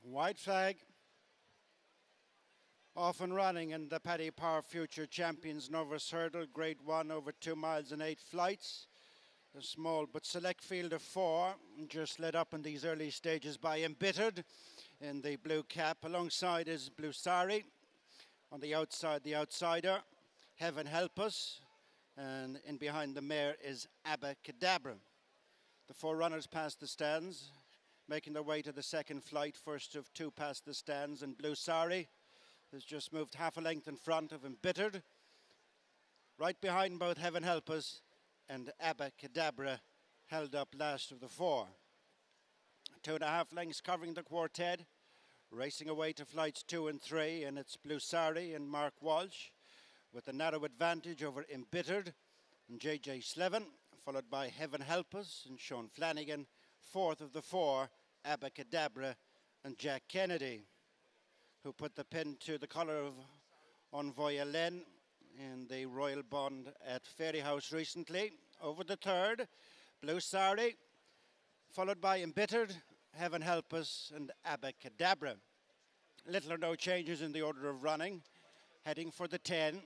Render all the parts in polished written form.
White flag. Off and running in the Paddy Power Future Champions Novice Hurdle, Grade 1 over 2 miles and 8 flights. A small but select field of 4, just led up in these early stages by Embittered in the blue cap. Alongside is Blue Sari. On the outside, the outsider, Heaven Help Us. And in behind the mare is Abacadabra. The 4 runners past the stands, making their way to the second flight. First of 2 past the stands, and Blue Sari has just moved half a length in front of Embittered. Right behind both Heaven Help Us and Abacadabra, held up last of the 4. 2.5 lengths covering the quartet, racing away to flights 2 and 3, and it's Blue Sari and Mark Walsh with a narrow advantage over Embittered and JJ Slevin, followed by Heaven Help Us and Sean Flanagan. Fourth of the 4, Abacadabra and Jack Kennedy, who put the pin to the collar of Envoy Hélène in the Royal Bond at Fairyhouse recently. Over the 3rd, Blue Sari, followed by Embittered, Heaven Help Us and Abacadabra. Little or no changes in the order of running. Heading for the 10.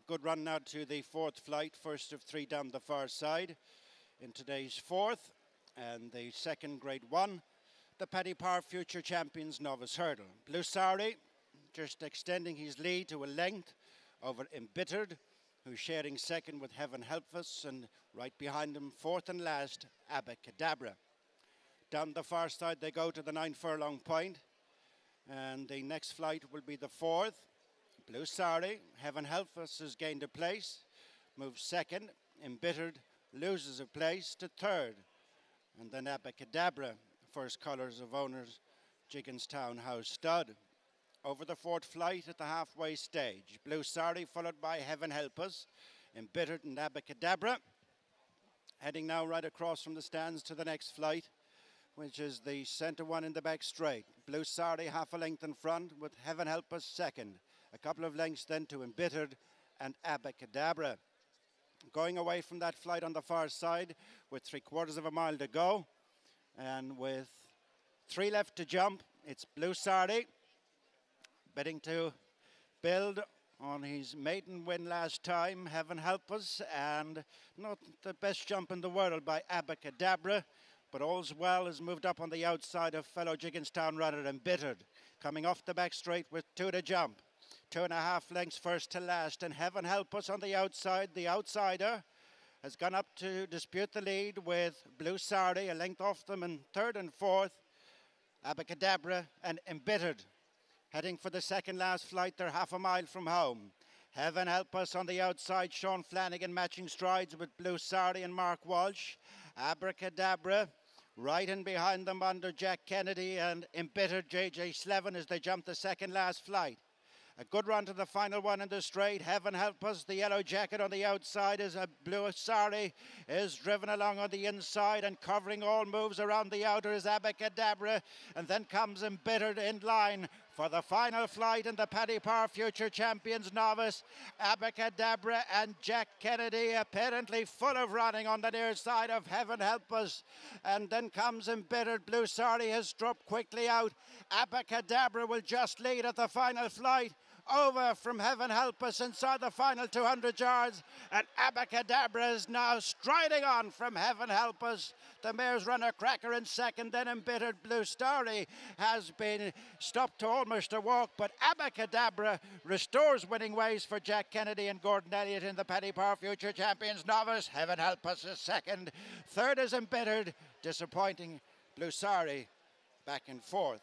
Good run now to the 4th flight, first of 3 down the far side in today's 4th. And the second Grade 1, the Paddy Power Future Champions Novice Hurdle. Blue Sari just extending his lead to a length over Embittered, who's sharing second with Heaven Help Us, and right behind him, 4th and last, Abacadabra. Down the far side they go to the 9 furlong point, and the next flight will be the 4th. Blue Sari, Heaven Help Us has gained a place, moves second. Embittered loses a place to 3rd. And then Abacadabra, first colours of owners, Jigginstown House Stud. Over the 4th flight at the halfway stage, Blue Sari followed by Heaven Help Us, Embittered and Abacadabra. Heading now right across from the stands to the next flight, which is the centre one in the back straight. Blue Sari half a length in front with Heaven Help Us second. A couple of lengths then to Embittered and Abacadabra. Going away from that flight on the far side with 3/4 of a mile to go, and with 3 left to jump, it's Blue Sari bidding to build on his maiden win last time, Heaven Help Us, and not the best jump in the world by Abacadabra, but all's well has moved up on the outside of fellow Jigginstown runner Embittered, coming off the back straight with 2 to jump. 2.5 lengths first to last, and Heaven Help Us on the outside. The outsider has gone up to dispute the lead with Blue Sari, a length off them in 3rd and 4th. Abacadabra and Embittered heading for the second last flight. They're half a mile from home. Heaven Help Us on the outside. Sean Flanagan matching strides with Blue Sari and Mark Walsh. Abacadabra right in behind them under Jack Kennedy and Embittered JJ Slevin as they jump the second last flight. A good run to the final one in the straight. Heaven Help Us, the yellow jacket on the outside, as a Blue Sari is driven along on the inside, and covering all moves around the outer is Abacadabra, and then comes Embittered in line for the final flight in the Paddy Power Future Champions Novice. Abacadabra and Jack Kennedy apparently full of running on the near side of Heaven Help Us, and then comes Embittered. Blue Sari has dropped quickly out. Abacadabra will just lead at the final flight. Over from Heaven Help Us inside the final 200 yards, and Abacadabra is now striding on from Heaven Help Us. The mare's run a cracker in second, then Embittered. Blue Sari has been stopped to almost a walk, but Abacadabra restores winning ways for Jack Kennedy and Gordon Elliott in the Paddy Power Future Champions Novice. Heaven Help Us is second. 3rd is Embittered. Disappointing Blue Sari back in 4th.